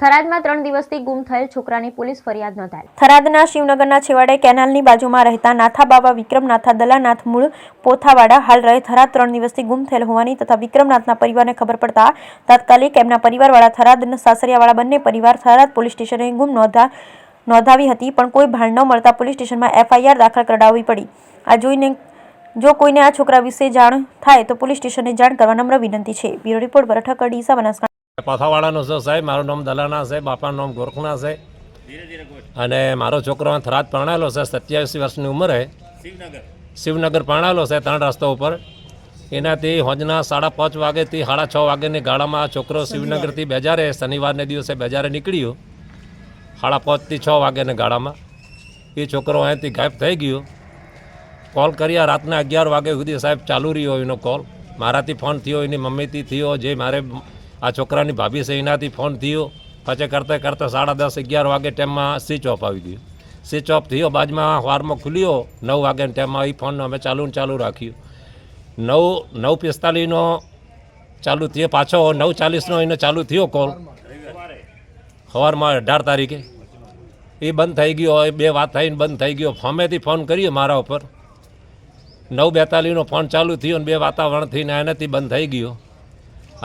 થરાદમાં 3 દિવસથી ગુમ થયેલ છોકરાની પોલીસ ફરિયાદ નોંધાઈ। થરાદના શિવનગરના છેવાડે કેનાલની બાજુમાં રહેતા નાથાબાવા વિક્રમનાથા દલાનાથ મૂળ પોથાવાડા હાલ રહે થરાદ 3 દિવસથી ગુમ થયેલ હોવાની તથા વિક્રમનાથના પરિવારને ખબર પડતા તાત્કાલિક એમના પરિવારવાળા થરાદના સાસરિયાવાળા બંને પરિવાર થરાદ પોલીસ સ્ટેશને ગુમ નોંધાવી હતી, પણ કોઈ ભાન ન મળતા પોલીસ સ્ટેશનમાં FIR દાખલ કરાવવી પડી। આ જોઈને જો કોઈને આ છોકરા વિશે જાણ થાય તો પોલીસ સ્ટેશને જાણ કરવા નમ્ર વિનંતી છે। બ્યુરો રિપોર્ટ ભરઠક ડીસા બનાસકાંઠા। પાથાવાડાનો છે સાહેબ, મારું નામ દલાના છે, બાપાનું નામ ગોરખના છે અને મારો છોકરો થરાદ પરણાયેલો છે, 27 વર્ષની ઉંમરે શિવનગર પરણાયેલો છે 3 રસ્તા ઉપર। એનાથી હોજના 5:30 વાગ્યાથી 6:30 વાગ્યાની ગાળામાં આ છોકરો શિવનગરથી બેજારે શનિવારને દિવસે બેજારે નીકળ્યો 5:30 થી 6 વાગ્યાની ગાળામાં। એ છોકરો અહીંયાથી ગાયબ થઈ ગયો। કોલ કર્યા રાતના 11 વાગ્યા સુધી સાહેબ ચાલુ રહ્યો એનો કોલ। મારાથી ફોન થયો, એની મમ્મીથી થયો, જે મારે આ છોકરાની ભાભી છે એનાથી ફોન થયો। પછી કરતાં 10:30-11 વાગે ટાઈમમાં સ્વિચ ઓફ આવી ગયો। સ્વિચ ઓફ થયો, બાજુમાં વારમાં ખુલ્યો 9 વાગ્યાના ટાઈમમાં એ ફોન અમે ચાલુ રાખ્યો। 9:45નો ચાલુ થયો, પાછો 9:40નો એને ચાલુ થયો કોલ સવારમાં 18 તારીખે। એ બંધ થઈ ગયો, એ 2 વાત થઈને બંધ થઈ ગયો। ફોમેથી ફોન કર્યો મારા ઉપર, 9:42નો ફોન ચાલુ થયો અને 2 વાતાવરણ થઈને એનાથી બંધ થઈ ગયો।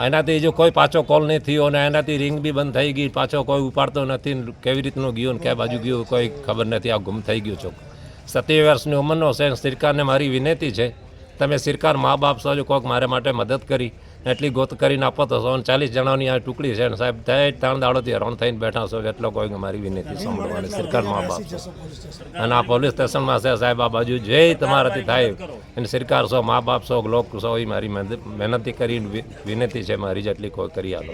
એનાથી જો કોઈ પાછો કોલ નહીં થયો અને એનાથી રિંગ બી બંધ થઈ ગઈ, પાછો કોઈ ઉપાડતો નથી। કેવી રીતનું ગયો ને ક્યાં બાજુ ગયો કોઈ ખબર નથી। આ ગુમ થઈ ગયો છોકરો 27 વર્ષની ઉંમરનો છે। સરકારને મારી વિનંતી છે, તમે સરકાર મા બાપ છો, જો કોઈક મારે માટે મદદ કરી એટલી ગોત કરીને આપો તો 40 જણાની આ ટુકડી છે ને સાહેબ, 3 દાડોથી હેરાન થઈને બેઠા છો, એટલો કોઈ મારી વિનંતી સાંભળવાની સરકાર મા બાપ છે અને આ પોલીસ સ્ટેશનમાં છે સાહેબ। આ બાજુ જે તમારાથી થાય અને સરકાર છો, મા બાપ છો, લોક છો, એ મારી વિનંતી કરી વિનંતી છે મારી જેટલી કોઈ કરી આલો।